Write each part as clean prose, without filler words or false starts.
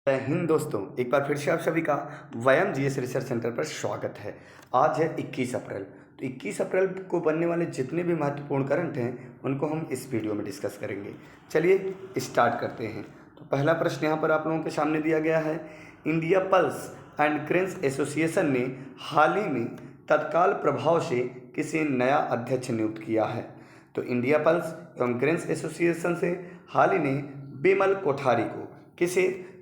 जय हिंद दोस्तों, एक बार फिर से आप सभी का वयम जीएस रिसर्च सेंटर पर स्वागत है। आज है 21 अप्रैल। तो 21 अप्रैल को बनने वाले जितने भी महत्वपूर्ण करंट हैं उनको हम इस वीडियो में डिस्कस करेंगे। चलिए स्टार्ट करते हैं। तो पहला प्रश्न यहाँ पर आप लोगों के सामने दिया गया है। India pulse and cranes association ने हाल ही में तत्काल प्रभाव से किसे नया अध्यक्ष नियुक्त किया है। तो इंडिया पल्स एवं क्रेन्स एसोसिएशन से हाल ही में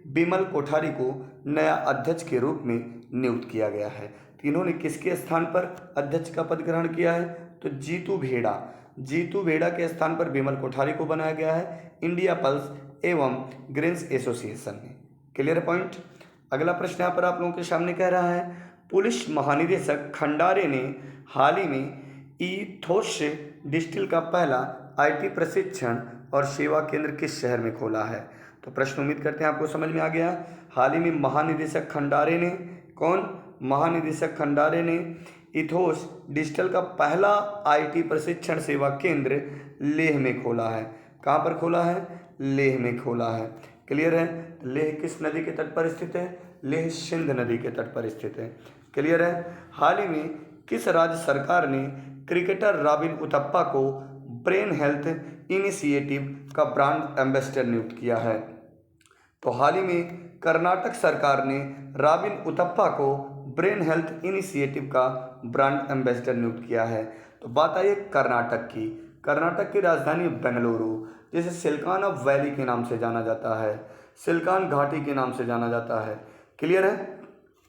बिमल कोठारी को नया अध्यक्ष के रूप में नियुक्त किया गया है। तो इन्होंने किसके स्थान पर अध्यक्ष का पद ग्रहण किया है? तो जीतू भेड़ा के स्थान पर बिमल कोठारी को बनाया गया है इंडिया पल्स एवं क्रेन्स एसोसिएशन ने। Clear point. अगला प्रश्न यहाँ पर आप लोगों के सामने कह रहा है, पुलिस महानिदेशक खंडारे ने हाल ही में ईथोस डिस्टिल का पहला आईटी प्रशिक्षण और सेवा केंद्र किस शहर में खोला है? तो प्रश्न उम्मीद करते हैं आपको समझ में आ गया। हाल ही में महानिदेशक खंडारे ने इथोस डिजिटल का पहला आईटी प्रशिक्षण सेवा केंद्र लेह में खोला है। कहाँ पर खोला है? लेह में खोला है। क्लियर है। लेह किस नदी के तट पर स्थित है? लेह सिंध नदी के तट पर स्थित है। क्लियर है। हाल ही में किस राज्य सरकार ने क्रिकेटर रॉबिन उथप्पा को ब्रेन हेल्थ इनिशिएटिव का ब्रांड एम्बेसडर नियुक्त किया है? तो हाल ही में कर्नाटक सरकार ने रॉबिन उथप्पा को ब्रेन हेल्थ इनिशिएटिव का ब्रांड एम्बेसडर नियुक्त किया है। तो बात आई कर्नाटक की राजधानी बेंगलुरु, जिसे सिलिकॉन वैली के नाम से जाना जाता है, सिलिकॉन घाटी के नाम से जाना जाता है। क्लियर है।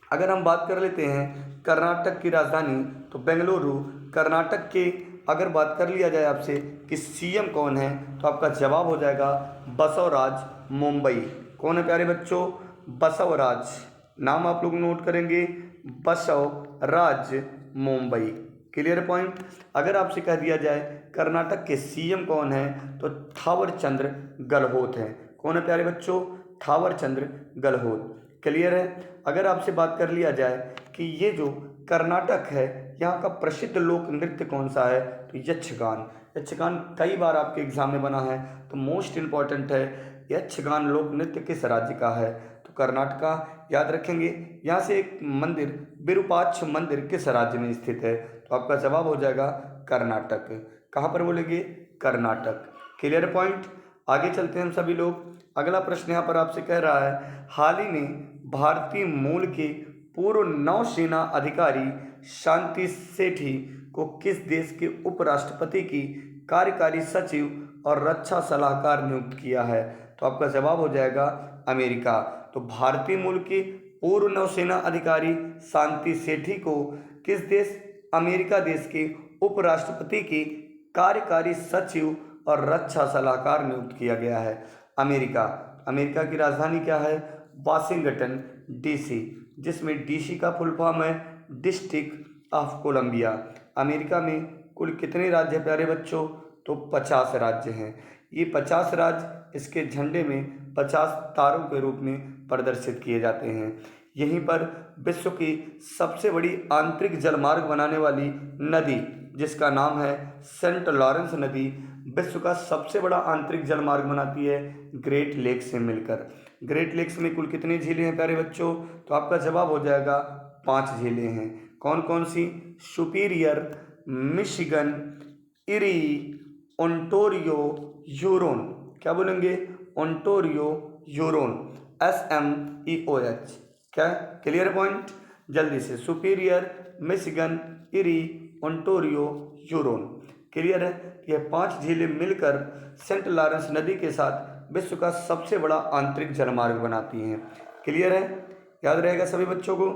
अगर हम बात कर लेते हैं कर्नाटक की राजधानी, तो बेंगलुरु कर्नाटक के, अगर बात कर लिया जाए आपसे कि सीएम कौन है, तो आपका जवाब हो जाएगा बसवराज मुंबई। कौन है प्यारे बच्चों? बसवराज। नाम आप लोग नोट करेंगे, बसवराज मुंबई। Clear point. अगर आपसे कह दिया जाए कर्नाटक के सीएम कौन है, तो थावरचंद्र गहलोत हैं। कौन है प्यारे बच्चों? थावरचंद्र गहलोत। क्लियर है। अगर आपसे बात कर लिया जाए कि ये जो कर्नाटक है, यहाँ का प्रसिद्ध लोक नृत्य कौन सा है, तो यक्षगान कई बार आपके एग्जाम में बना है, तो मोस्ट इम्पॉर्टेंट है, यक्षगान लोक नृत्य किस राज्य का है? तो कर्नाटक। याद रखेंगे। यहाँ से एक मंदिर, विरूपाक्ष मंदिर, किस राज्य में स्थित है? तो आपका जवाब हो जाएगा कर्नाटक। कहाँ पर बोलेंगे? कर्नाटक। Clear point. आगे चलते हैं हम सभी लोग। अगला प्रश्न यहाँ पर आपसे कह रहा है, हाल ही में भारतीय मूल के पूर्व नौसेना अधिकारी शांति सेठी को किस देश के उपराष्ट्रपति की कार्यकारी सचिव और रक्षा सलाहकार नियुक्त किया है? तो आपका जवाब हो जाएगा अमेरिका। तो भारतीय मूल के पूर्व नौसेना अधिकारी शांति सेठी को किस देश? अमेरिका देश के उपराष्ट्रपति की कार्यकारी सचिव और रक्षा सलाहकार नियुक्त किया गया है। अमेरिका की राजधानी क्या है? वाशिंगटन डीसी, जिसमें डीसी का फुल फॉर्म है डिस्ट्रिक्ट ऑफ कोलंबिया। अमेरिका में कुल कितने राज्य हैं प्यारे बच्चों? तो 50 राज्य हैं। ये 50 राज्य इसके झंडे में 50 तारों के रूप में प्रदर्शित किए जाते हैं। यहीं पर विश्व की सबसे बड़ी आंतरिक जलमार्ग बनाने वाली नदी, जिसका नाम है सेंट लॉरेंस नदी, विश्व का सबसे बड़ा आंतरिक जलमार्ग बनाती है ग्रेट लेक से मिलकर। ग्रेट लेक्स में कुल कितनी झीलें हैं प्यारे बच्चों? तो आपका जवाब हो जाएगा 5 झीलें हैं। कौन कौन सी? Superior, Michigan, eri, Ontario, Huron. क्या बोलेंगे? Ontario, Huron, SMEOH। क्या? Clear point. जल्दी से, superior, Michigan, eri, Ontario, Huron. Clear है। यह 5 झीलें मिलकर सेंट लॉरेंस नदी के साथ विश्व का सबसे बड़ा आंतरिक जलमार्ग बनाती हैं। क्लियर है। याद रहेगा सभी बच्चों को।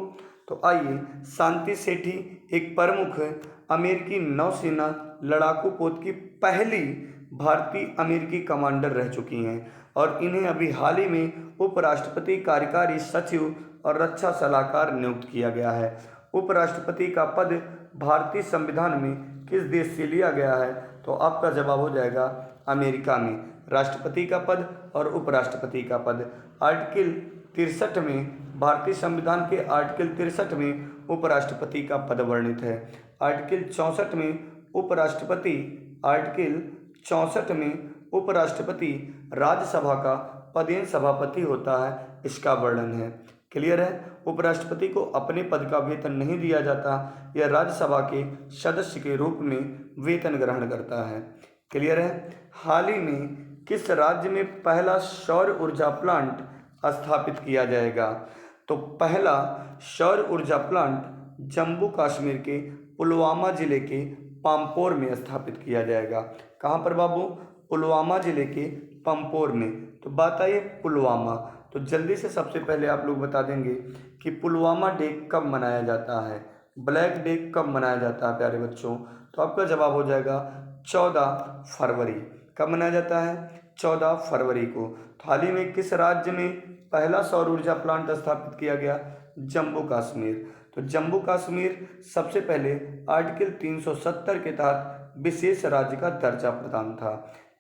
तो आइए, शांति सेठी एक प्रमुख अमेरिकी नौसेना लड़ाकू पोत की पहली भारतीय अमेरिकी कमांडर रह चुकी हैं और इन्हें अभी हाल ही में उपराष्ट्रपति कार्यकारी सचिव और रक्षा सलाहकार नियुक्त किया गया है। उपराष्ट्रपति का पद भारतीय संविधान में किस देश से लिया गया है? तो आपका जवाब हो जाएगा अमेरिका में। राष्ट्रपति का पद और उपराष्ट्रपति का पद आर्टिकल 63 में, भारतीय संविधान के आर्टिकल 63 में उपराष्ट्रपति का पद वर्णित है। आर्टिकल 64 में उपराष्ट्रपति राज्यसभा का पदेन सभापति होता है, इसका वर्णन है। क्लियर है। उपराष्ट्रपति को अपने पद का वेतन नहीं दिया जाता, यह राज्यसभा के सदस्य के रूप में वेतन ग्रहण करता है। क्लियर है। हाल ही में किस राज्य में पहला सौर ऊर्जा प्लांट स्थापित किया जाएगा? तो पहला सौर ऊर्जा प्लांट जम्मू कश्मीर के पुलवामा जिले के पाम्पोर में स्थापित किया जाएगा। कहाँ पर बाबू? पुलवामा जिले के पाम्पोर में। तो बात आई पुलवामा, तो जल्दी से सबसे पहले आप लोग बता देंगे कि पुलवामा डे कब मनाया जाता है, ब्लैक डे कब मनाया जाता है प्यारे बच्चों? तो आपका जवाब हो जाएगा 14 फरवरी। कब मनाया जाता है? 14 फरवरी को। तो हाल ही में किस राज्य में पहला सौर ऊर्जा प्लांट स्थापित किया गया? जम्मू कश्मीर। तो जम्मू कश्मीर सबसे पहले आर्टिकल 370 के तहत विशेष राज्य का दर्जा प्रदान था,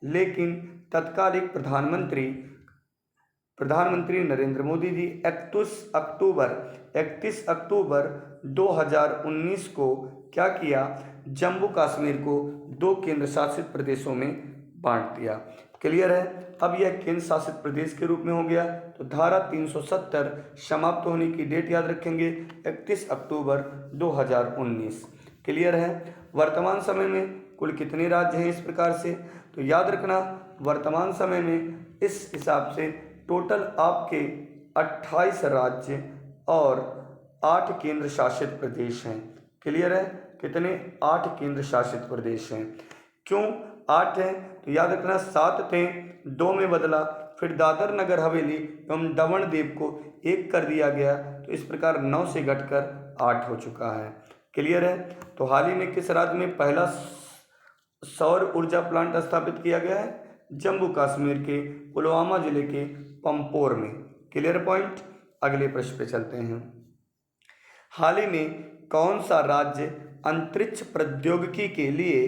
लेकिन तत्कालीन प्रधानमंत्री नरेंद्र मोदी जी 31 अक्टूबर 2019 को क्या किया? जम्मू कश्मीर को 2 केंद्र शासित प्रदेशों में बांट दिया। क्लियर है। अब यह केंद्र शासित प्रदेश के रूप में हो गया। तो धारा 370 समाप्त होने की डेट याद रखेंगे 31 अक्टूबर 2019। क्लियर है। वर्तमान समय में कुल कितने राज्य हैं इस प्रकार से? तो याद रखना वर्तमान समय में इस हिसाब से टोटल आपके 28 राज्य और 8 केंद्र शासित प्रदेश हैं। क्लियर है। कितने? 8 केंद्र शासित प्रदेश हैं। क्यों 8 हैं? तो याद रखना 7 थे, 2 में बदला, फिर दादर नगर हवेली एवं दमन दीव को 1 कर दिया गया, तो इस प्रकार 9 से घटकर 8 हो चुका है। क्लियर है। तो हाल ही में किस राज्य में पहला सौर ऊर्जा प्लांट स्थापित किया गया है? जम्मू कश्मीर के पुलवामा जिले के पंपोर में। Clear point. अगले प्रश्न पे चलते हैं। हाल ही में कौन सा राज्य अंतरिक्ष प्रौद्योगिकी के लिए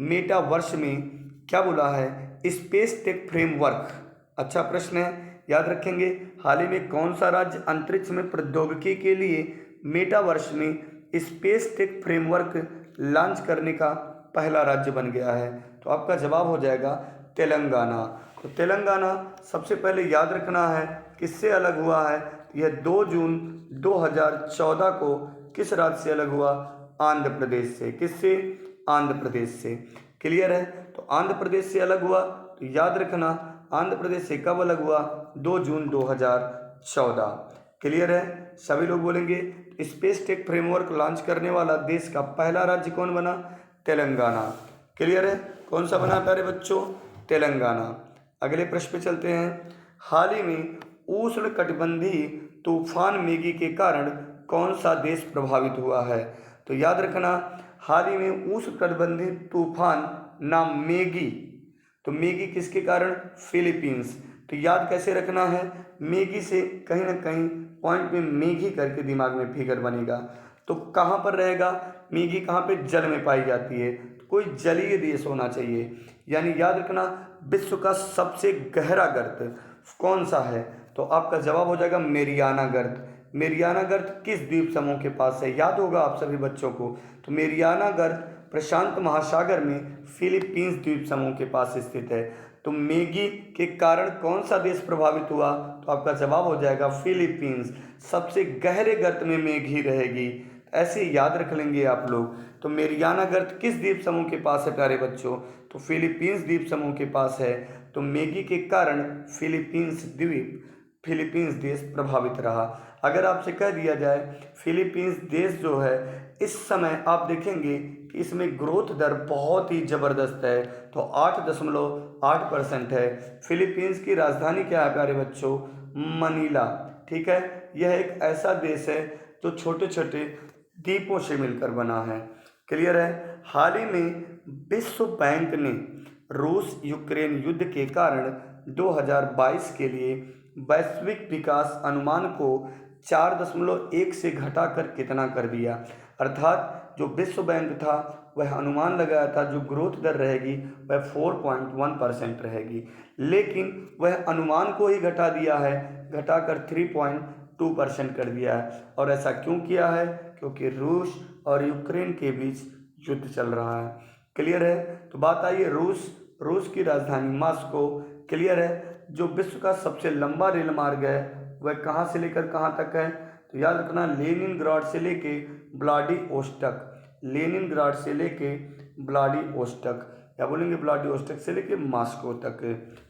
मेटावर्स में क्या बोला है? Space tech framework. अच्छा प्रश्न है, याद रखेंगे। हाल ही में कौन सा राज्य अंतरिक्ष में प्रौद्योगिकी के लिए मेटावर्स में स्पेस टेक फ्रेमवर्क लॉन्च करने का पहला राज्य बन गया है? तो आपका जवाब हो जाएगा तेलंगाना। तो तेलंगाना सबसे पहले याद रखना है किससे अलग हुआ है? यह 2 जून 2014 को किस राज्य से अलग हुआ? आंध्र प्रदेश से। किससे? आंध्र प्रदेश से। क्लियर है। तो आंध्र प्रदेश से अलग हुआ, तो याद रखना आंध्र प्रदेश से कब अलग हुआ? 2 जून 2014। क्लियर है। सभी लोग बोलेंगे स्पेस टेक फ्रेमवर्क लॉन्च करने वाला देश का पहला राज्य कौन बना? तेलंगाना। क्लियर है। कौन सा बना प्यारे बच्चों? तेलंगाना। अगले प्रश्न पे चलते हैं। हाल ही में उष्णकटिबंधीय तूफान मेगी के कारण कौन सा देश प्रभावित हुआ है? तो याद रखना हाल ही में उष्णकटिबंधीय तूफान नाम मेगी। तो मेगी किसके कारण? फिलीपींस। तो याद कैसे रखना है? मेगी से कहीं ना कहीं पॉइंट में मेघी करके दिमाग में फिगर बनेगा। तो कहाँ पर रहेगा मेघी? कहाँ पे? जल में पाई जाती है। तो कोई जलीय देश होना चाहिए। यानी याद रखना विश्व का सबसे गहरा गर्त कौन सा है? तो आपका जवाब हो जाएगा मेरियाना गर्त। मेरियाना गर्त किस द्वीप समूह के पास है? याद होगा आप सभी बच्चों को। तो मेरियाना गर्त प्रशांत महासागर में फिलीपींस द्वीप समूह के पास स्थित है। तो मेगी के कारण कौन सा देश प्रभावित हुआ? तो आपका जवाब हो जाएगा फिलीपींस। सबसे गहरे गर्त में मेघी रहेगी, ऐसे याद रख लेंगे आप लोग। तो मेरियाना गर्त किस द्वीप समूह के पास है प्यारे बच्चों? तो फिलीपींस द्वीप समूह के पास है। तो मेगी के कारण फिलीपींस देश प्रभावित रहा। अगर आपसे कह दिया जाए फिलीपींस देश जो है इस समय आप देखेंगे कि इसमें ग्रोथ दर बहुत ही ज़बरदस्त है, तो 8.8% है। फिलीपींस की राजधानी क्या है प्यारे बच्चों? मनीला। ठीक है। यह एक ऐसा देश है जो छोटे छोटे द्वीपों से मिलकर बना है। क्लियर है। हाल ही में विश्व बैंक ने रूस यूक्रेन युद्ध के कारण 2022 के लिए वैश्विक विकास अनुमान को 4.1 से घटाकर कितना कर दिया? अर्थात जो विश्व बैंक था वह अनुमान लगाया था जो ग्रोथ दर रहेगी वह 4.1% रहेगी, लेकिन वह अनुमान को ही घटा दिया है, घटाकर 3.2% कर दिया है। और ऐसा क्यों किया है? क्योंकि रूस और यूक्रेन के बीच युद्ध चल रहा है। क्लियर है। तो बात आई है रूस की राजधानी मॉस्को। क्लियर है। जो विश्व का सबसे लंबा रेल मार्ग है वह कहाँ से लेकर कहाँ तक है? तो याद रखना लेनिनग्राड से लेके व्लादिवोस्टक, लेनिनग्राड से लेके व्लादिवोस्टक, क्या बोलेंगे व्लादिवोस्टक से लेके मॉस्को तक।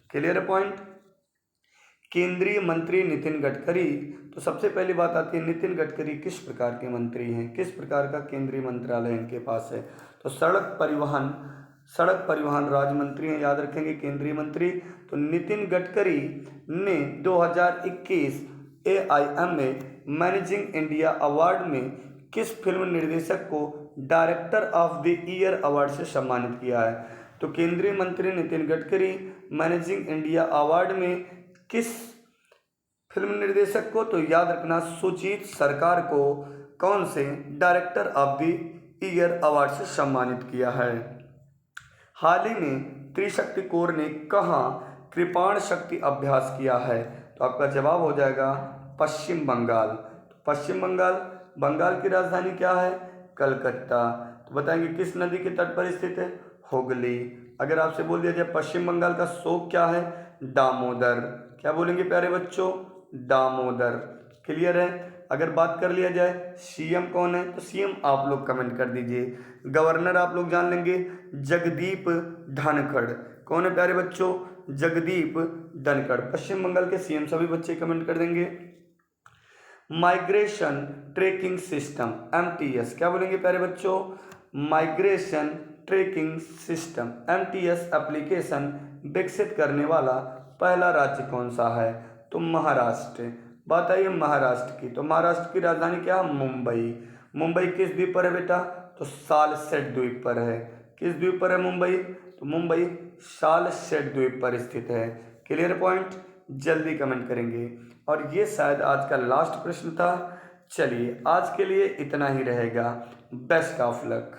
क्लियर है पॉइंट? केंद्रीय मंत्री नितिन गडकरी, तो सबसे पहली बात आती है नितिन गडकरी किस प्रकार के मंत्री हैं, किस प्रकार का केंद्रीय मंत्रालय इनके पास है? तो सड़क परिवहन राज्य मंत्री हैं, याद रखेंगे केंद्रीय मंत्री। तो नितिन गडकरी ने 2021 AIMA मैनेजिंग इंडिया अवार्ड में किस फिल्म निर्देशक को director of the year award से सम्मानित किया है? तो केंद्रीय मंत्री Nitin Gadkari managing India award में किस फिल्म निर्देशक को, तो याद रखना सुजीत सरकार को कौन से director of the year award से सम्मानित किया है? हाल ही में त्रिशक्ति कोर ने कहाँ कृपाण शक्ति अभ्यास किया है? तो आपका जवाब हो जाएगा पश्चिम बंगाल। तो पश्चिम बंगाल की राजधानी क्या है? कलकत्ता। तो बताएंगे किस नदी के तट पर स्थित है? हुगली। अगर आपसे बोल दिया जाए पश्चिम बंगाल का शोक क्या है? दामोदर। क्या बोलेंगे प्यारे बच्चों? दामोदर। क्लियर है? अगर बात कर लिया जाए सीएम कौन है, तो सीएम आप लोग कमेंट कर दीजिए। गवर्नर आप लोग जान लेंगे जगदीप धनखड़। कौन है प्यारे बच्चों? जगदीप धनखड़। पश्चिम बंगाल के सीएम सभी बच्चे कमेंट कर देंगे। माइग्रेशन ट्रैकिंग सिस्टम MTS, क्या बोलेंगे प्यारे बच्चों? Migration tracking system MTS application विकसित करने वाला पहला राज्य कौन सा है? तो महाराष्ट्र। बात आई है महाराष्ट्र की, तो महाराष्ट्र की राजधानी क्या है? मुंबई। मुंबई किस द्वीप पर है बेटा? तो सालसेट द्वीप पर है। किस द्वीप पर है मुंबई? तो मुंबई सालसेट द्वीप पर स्थित है। Clear point? जल्दी कमेंट करेंगे। और ये शायद आज का लास्ट प्रश्न था। चलिए आज के लिए इतना ही रहेगा। Best of luck.